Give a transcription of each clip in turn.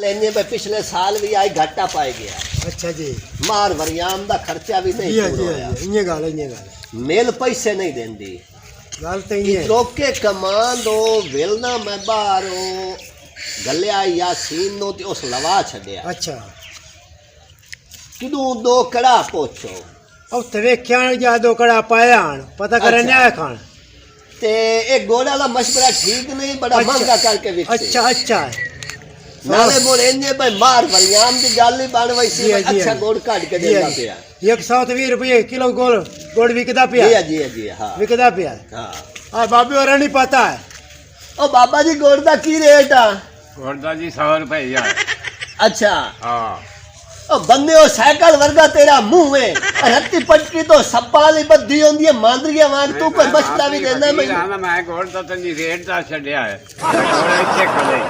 लेने पे पिछले साल भी आई घाटा पाए गया। अच्छा जी। मार वरियाम दा खर्चा भी नहीं पूरा होया। इन्हें गाल मेल पैसे नहीं देंदी गाल तो ये रोके कमान दो वेलना मैं बारो गलिया यासीन नो ते उस लवा छड़या। अच्छा किदू दो कड़ा पोछो अब तवे क्या जा दो कड़ा पाया पता करे न्याय खान ते एक घोड़ा वाला मशवरा ठीक नहीं बड़ा महंगा करके विकते। अच्छा अच्छा नाले बोले इन्ने भाई मार वरियाम दी गाली बन वैसी अच्छा गोड़ काट के देना पिया 120 रुपये किलो गोड़ विकदा पिया। जी जी हाँ विकदा पिया। हाँ बाबी और नहीं पता है। ओ बाबा जी गोड़ दा की रेट आ? गोड़ दा जी 100 रुपए यार। अच्छा हाँ ओ बंदे ओ साइकिल वर्गा तेरा मुंह में रत्ती पटकी तो सप्पाली बद्दी होंदी है मांदरिया वांग तू कोई मसला भी देना मैं गोड़ दा तो नहीं रेट दा छड़या है गोड़ इथे खले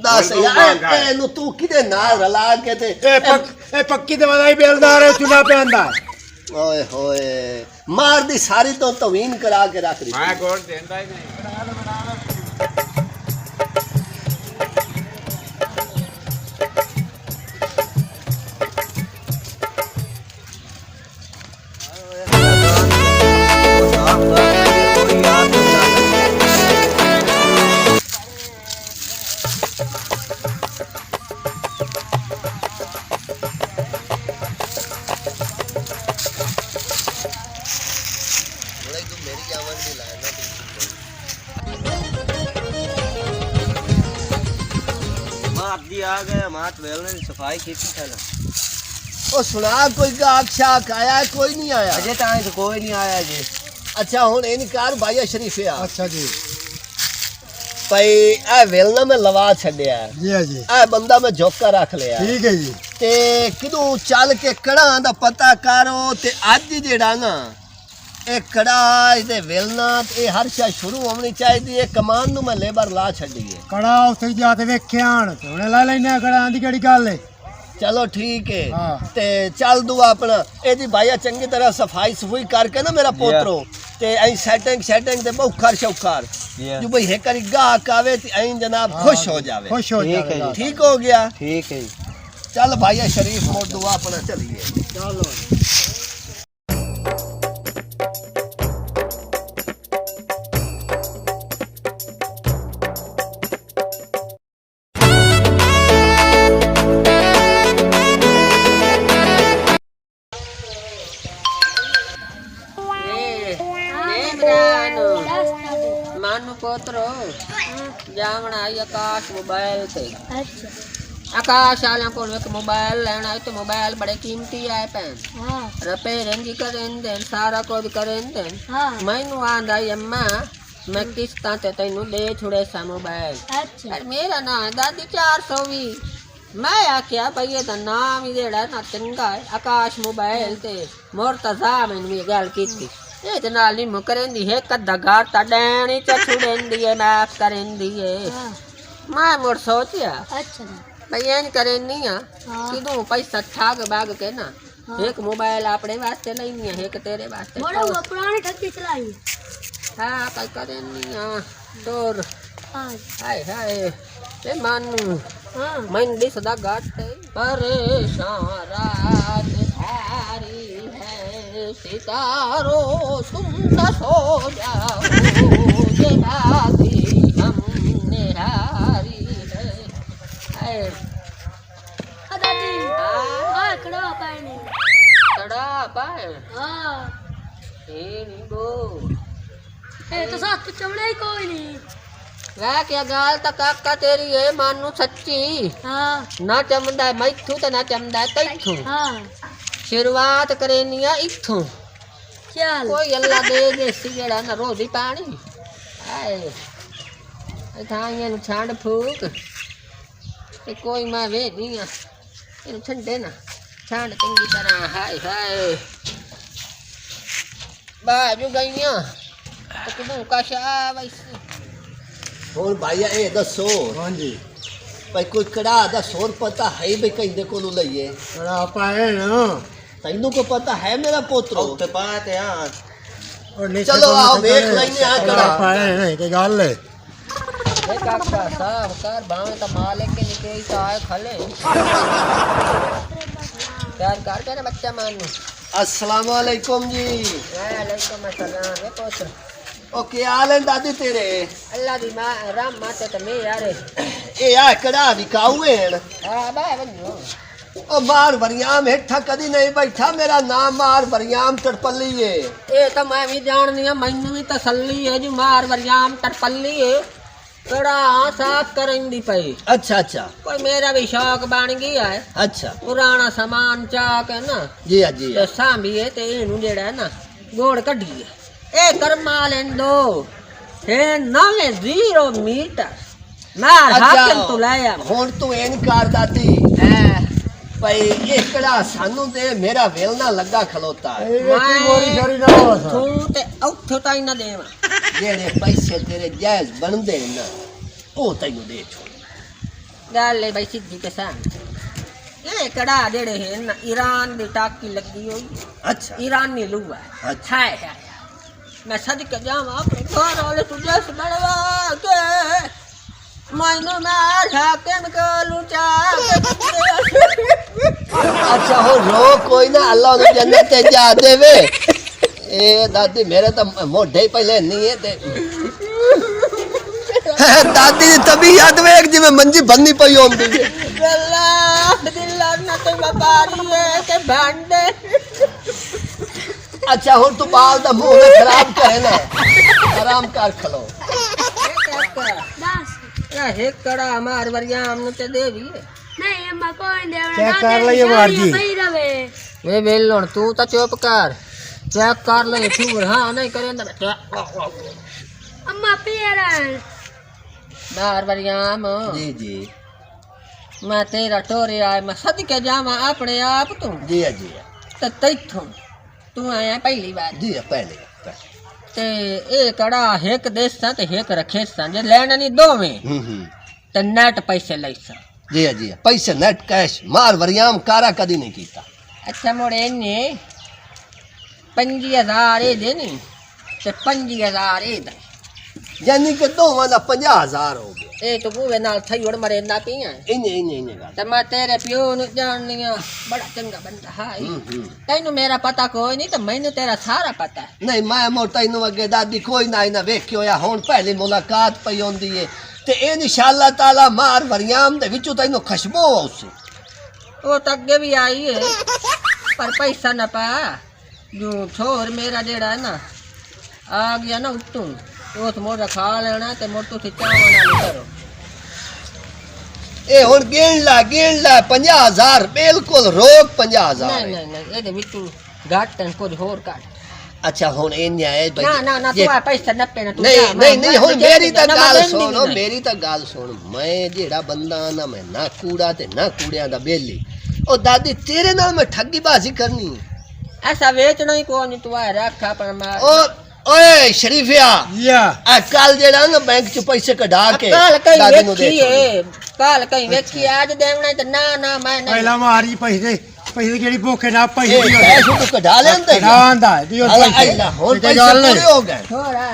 दस यार ए नु तू किदे नाल रला के ते ए पक्की ते वाला ही बेलदार है चुना पे आंदा। ओए होए मार दी सारी तो तवीन करा के रख दी। मैं गोड़ देंदा ही नहीं। आ गए मात वेलने सफाई की थी ना। ओ सुना कोई गाक शाक आया कोई नहीं आया अजय टाइम तो कोई नहीं आया जी। अच्छा हुन इनकार भाई शरीफ आ। अच्छा जी भाई ए वेलना में लवा छड़या जी जी ए बंदा में झोका रख लिया ठीक है जी ते किदू चल के कड़ा दा पता करो ते अज जेड़ा ना ए कड़ा इदे वेलना ते हर शय शुरू होनी चाहिए। कमान नु मैं लेबर ला छड़ीए कड़ा उथे जाते वेख्यान ते हुने ला लेने कड़ा दी केड़ी गल है। चलो ठीक है हाँ। ते चल दू अपना एदी भाईया चंगी तरह सफाई सफुई करके ना मेरा पोतरो ते ऐ सेटिंग ते बौखर शौखर जो भाई है करी गाहक आवे ते ऐ जनाब खुश हो जावे। खुश हो जाएगा। ठीक हो गया ठीक है चल भाईया शरीफ मोड़ दुआ अपना चलिए चलो मानू पोतरो जावण आई आकाश मोबाइल से। आकाश आला को एक मोबाइल लेना है तो मोबाइल बड़े कीमती है पैन रिपेयरिंग करें देन सारा कुछ करें देन मैनू आंदा अम्मा मैं किस्तां ते तैनू दे छुड़े सा मोबाइल। पर मेरा ना दादी 420 मैं आख्या भाई ये नाम ही जेड़ा ना चंगा है आकाश मोबाइल ते मुर्तजा मैनू ये गल कीती ये ते नाल नहीं मुकरेंदी है कद्दा घर ता डैणी च छुड़ेंदी है माफ करेंदी है। मैं मुड़ सोचिया अच्छा भाई एन करेंदी आ किदू पैसा ठग बाग के ना एक मोबाइल अपने वास्ते लेनी है एक तेरे वास्ते बड़ा वो पुरानी ठगी चलाई हां कई करेंदी आ तोर हाय हाय ए मानू मन दिसदा घाट परेशान रात सारी है सितारो सुंदर हो जाओ ये बाती हमने हारी है। दादी हां खड़ा पाए ने खड़ा पाए हां ए नी गो ए तो साथ तो चमड़ा ही कोई नहीं वह क्या गाल तक काका तेरी है मानू सच्ची हां ना चमदा मैथू ते ना चमदा तैथू हां शुरुआत करेनिया इथों चल कोई अल्लाह दे देसी जेड़ा ना रोजी पानी आए थाइयां नु छांड फूक ते कोई मैं वे नहीं आ इन ठंडे ना छांड चंगी तरह हाय हाय बाजू गईया तो किदू काशा वैसे हुन भाईया ए दसो हां जी भाई कोई कड़ा दा सोर पता है भाई कहीं कोलू लइए कड़ा पाए ना तैनू को पता है मेरा पोतरो ते बात है और चलो आओ देख लेंगे आ कड़ा पाए नहीं के गल है देख काका साहब कर भावे तो मालिक के निके ही तो आए खले प्यार कर के बच्चा मानू अस्सलाम वालेकुम जी। वालेकुम अस्सलाम वे पुत्र ओ क्या हाल है दादी तेरे? अल्लाह दी मां राम माते ते मैं यार ए आ कड़ा विकाऊ हैं। हां बाय बन्नो ओ मार वरियाम हेठा कदी नहीं बैठा, मेरा नाम मार वरियाम टरपल्ली है। ए तो मैं भी जाननी है, मैनू भी तसल्ली है जी मार वरियाम टरपल्ली है कड़ा साफ करन दी पई। अच्छा अच्छा कोई मेरा भी शौक बन गया है। अच्छा पुराना सामान चा के ना जी हाँ जी ते सांभीए ते इनू जेड़ा है ना गोड़ कढीए ए कर्मा लेंदो हे 90 मीटर मार हाकम तो लाया हुन तू इनकार दादी भाई एकड़ा सानू दे मेरा वेलना लगा खलोता है। तू ते औथे ताई ना देवा जेड़े पैसे तेरे जायज बनदे ना ओ तैनू दे छोड़। गल है भाई सीधी के साथ ये कड़ा जेड़े है ना ईरान दी टाकी लगी हुई अच्छा ईरानी लुआ अच्छा। हाय हाय मैं सदके जावा अपने घर वाले तुझे बनवा के मैनू मार हाकम को लुचा अच्छा हो रो कोई ना, अल्लाह ने जन्नत ते जा देवे। ए दादी मेरे तो मोढे ही पहले नहीं है ते दादी दी तबीयत वेख जिवें मंजी बननी पई होंदी है। अल्लाह दिल ना ते बारी है के भांडे अच्छा हो तू बाल दा मुंह ना खराब करे ना, आराम कर खलो। दस हे कड़ा मार वरियाम नु ते देवी है नहीं अम्मा कोई देवना चेक कर लियो मार जी। भाई रवे वे बेलन तू तो चुप कर चेक कर ले तू हां नहीं करे ना अम्मा पियरन मार वरियाम जी जी मैं तेरा टोरे आए मैं सदके जावा अपने आप तू जी जी ते तैथों तू आया पहली बार जी पहले ते ए कड़ा एक देश सा ते एक रखे सा जे लेना नहीं दोवें ते नेट पैसे लईसा जी जी पैसे नेट कैश मार वरियाम कारा कदी नहीं कीता। अच्छा मोड़े ने 5000 ए देनी ते 5000 ए दे यानी कि दोवां दा 50000 हो गया। ए तो बूवे नाल थई उड़ मरे ना पिया इने इने इने गल ते मैं तेरे प्यो नु जाननिया बड़ा चंगा बंदा हाय तैनू मेरा पता कोई नहीं ते मैनू तेरा सारा पता है। नहीं मैं मोटा इनू अगे दादी कोई ना इना वेख्यो या हुन पहली मुलाकात पई होंदी है ते इंशाअल्लाह ताला मार वरियाम दे विचों तैनू खुशबू आउसी। वो तो अगे भी आई है पर पैसा ना पा जो छोर मेरा जेड़ा है ना आ गया ना उत्तू वो तो मोर खा लेना ते मोर तो चावल वाली करो ए हुन गिन ला 50000 बिल्कुल रोक 50000 नहीं नहीं नहीं ये दे बिट्टू घाट तन कुछ होर काट अच्छा हुन इन है भाई ना ना ना तू आ पैसा न पे ना तू नहीं नहीं नहीं हुन मेरी ता गाल सुनो मेरी ता गाल सुन मैं जेड़ा बंदा ना मैं ना कूड़ा ते ना कूड़ियां दा बेली ओ दादी तेरे नाल मैं ठगी बाजी करनी ऐसा वेचना ही कोई नहीं तू आ रख अपना मार ओ ओए शरीफिया या आ कल जेड़ा ना बैंक च पैसे कढा के काल कहीं दादी नु दे वेखी है काल कहीं वेखी आज देवना तो ना ना मैं नहीं ਪਹਿਲਾਂ ਮਾਰੀ ਪੈਸੇ ਜਿਹੜੀ ਭੁੱਖੇ ਨਾ ਪੈਸੇ ए कैश तू कढा लेंदे ਕਢਾਉਂਦਾ ਦਿਓ अल्लाह ਪੈਸੇ अल्लाह हुन ਤੇ पैसे ਗੱਲ पूरे ਨਹੀਂ हो गए। छोड़ा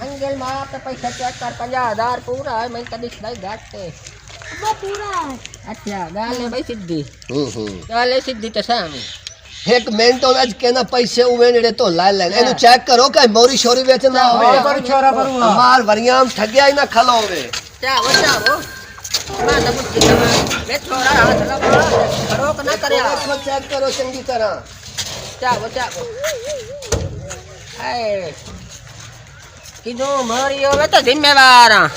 अंगल मार तो पैसा चेक कर 50000 पूरा है मैं कदी सदाई घाट पे अम्मा पूरा है अच्छा गाले भाई सीधी गाले सीधी तो सामी एक मिनट और आज कहना पैसे उवे नेड़े तो ला लेने एनु चेक करो कि मोरी शोरी बेचना होवे पर छोरा परूंगा मार वरियाम ठगिया ही ना खलो होवे। चावो मैं तो मुझे वे छोड़ा हाथ लगा रोक ना करे देखो चेक करो चंगी तरह चावो हाय किदो मारी होवे तो जिम्मेवार हां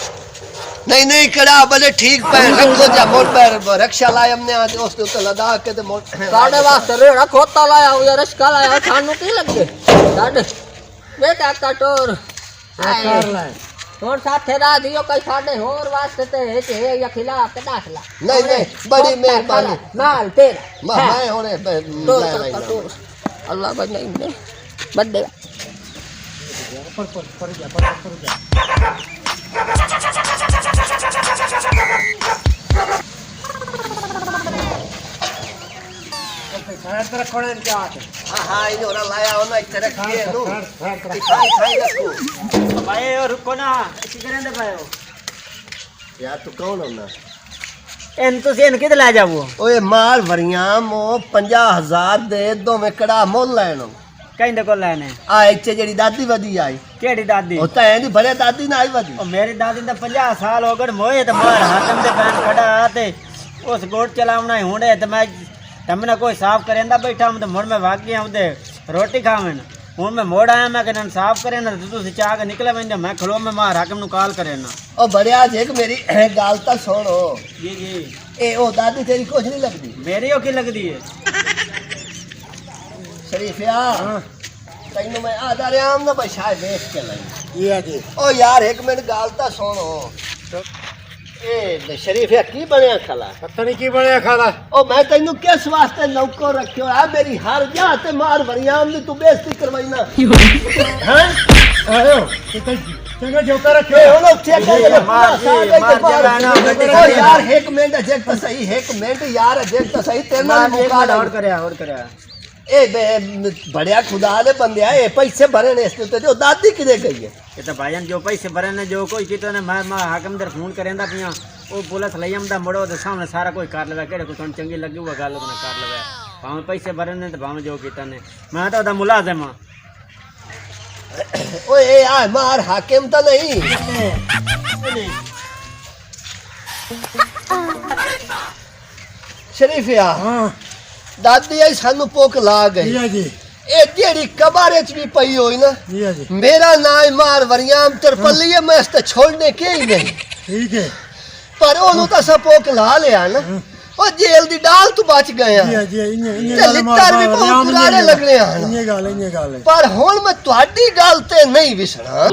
नहीं नहीं कड़ा भले ठीक पैर रखो जा मोर पैर रक्षा लाए हमने आज दोस्त तो लदा के ते मोर साडे वास्ते रेड़ा खोता लाया हो या रसका लाया थानू की लगे साडे बेटा कटोर कर ले और साथे रा दियो कई साडे होर वास्ते ते है या खिलाफ के दाखला नहीं नहीं बड़ी मेहरबानी माल तेरा मैं होने तो अल्लाह बने बड़े पर जा पैसा रखोने क्या है हां हां इने ओरा लाया होना इथे रखिए नु खैर खाई खाई रखो भाई रुको ना ऐसी करें दे भाई यार तू कौन होना ਇਹਨ ਤੁਸੀਂ ਇਹਨ ਕਿੱਥੇ ਲੈ ਜਾਵੋ ओए मार वरियाम ओ 50,000 दे दो में कड़ा मोल लेनो ਕਹਿੰਦੇ ਕੋਲ ਲੈਣੇ आ इच्चे जेड़ी दादी वदी आई ਕਿਹੜੀ ਦਾਦੀ होता है नी भले दादी ना आई वदी ਉਹ ਮੇਰੀ ਦਾਦੀ ਦਾ 50 ਸਾਲ ਹੋ ਗਏ ਮੋਏ ਤੇ ਮਾਰ ਹਾਕਮ ਦੇ ਪੈਣ ਖੜਾ ਤੇ ਉਸ ਗੋਟ ਚਲਾਉਣਾ ਹੀ ਹੁੰਦੇ ਤੇ ਮੈਂ ਤਮਨਾ ਕੋਈ ਸਾਫ਼ ਕਰੇਂਦਾ ਬੈਠਾ ਮੈਂ ਤੇ ਮੁੜ ਮੈਂ ਵਾਗੀ ਆਉਂਦੇ ਰੋਟੀ ਖਾਵਣ ਹੁਣ ਮੈਂ ਮੋੜ ਆਇਆ ਮੈਂ ਕਿ ਸਾਫ਼ ਕਰੇ ਨਾ ਤੁਸੀਂ ਚਾਹ ਕੇ ਨਿਕਲੇ ਮੈਂ ਮੈਂ ਖਲੋ ਮੈਂ ਮਾਰ ਹਾਕਮ ਨੂੰ ਕਾਲ ਕਰੇ ਨਾ ओ बढ़िया देख मेरी गाल ता सुनो ਜੀ ਜੀ ए ओ दादी तेरी कुछ नहीं लगदी ਮੇਰੀ ਉਹ ਕੀ ਲੱਗਦੀ ਹੈ शरीफिया तैनू मैं आदा राम ना बशाय देख के लाई ਇਹ ਜੀ ओ यार एक मिनट गाल ता सुनो ए शरीफिया की बनया खला ਪਤਾ ਨਹੀਂ ਕੀ ਬਣਿਆ ਖਾਲਾ ओ मैं तैनू किस वास्ते नौको रखियो है मेरी हर जा ते मार वरियाम दी तू बेइज्जती करवाई ना हैं ਆਇਓ ਚੰਗਾ ਜੋਤਾ ए ਰੱਖਿਓ हुन उत्थे के मार जी, मार जवाना, बेटे ओ यार एक मिनट देख तो सही एक मिनट यार देख तो सही तेरे नाल मुकाल ਹੋਰ ਕਰਿਆ ए बड़िया खुदा दे बंदे ए पैसे भरे ने इसके ते ओ दादी किदे गई है ਇਹ ਤਾਂ ਭਾਈਨ ਜੋ ਪੈਸੇ ਭਰੇ ਨੇ ਜੋ ਕੋਈ ਕਿਤੇ ਨੇ ਮੈਂ ਹਾਕਮ ਦਰ ਫੋਨ ਕਰੇਂਦਾ ਪਿਆ ਉਹ ਪੁਲਿਸ ਲਈ ਆਉਂਦਾ ਮੜੋ ਦੇ ਸਾਹਮਣੇ ਸਾਰਾ ਕੋਈ ਕਰ ਲਵੇ ਕਿਹੜੇ ਕੋਈ ਤੁਹਾਨੂੰ ਚੰਗੀ ਲੱਗੀ ਉਹ ਗੱਲ ਉਹਨੇ ਕਰ ਲਵੇ ਭਾਵੇਂ ਪੈਸੇ ਭਰੇ ਨੇ ਤੇ ਭਾਵੇਂ ਜੋ ਕੀਤਾ ਨੇ ਮੈਂ ਤਾਂ ਉਹਦਾ ਮੁਲਾਜ਼ਮ ਆ ओए ए आ मार हाकिम तो नहीं शरीफिया ਹਾਂ दादी आई सानू पोक ला गई ਜੀ ए जेड़ी कबारे च भी पई होई ना ਜੀ मेरा नाम मार वरियाम तरपली है मैं इसते छोड़ने के ही नहीं ਠੀਕ ਹੈ पर ओनू तो सब पोक ला लिया ना ओ जेल दी डाल तू बच गया ਜੀ ਇੰਨੇ ते लित्तर भी बहुत पुराने लगने हैं ਗੱਲ पर हुण मैं तुहाडी गल ते नहीं विसणा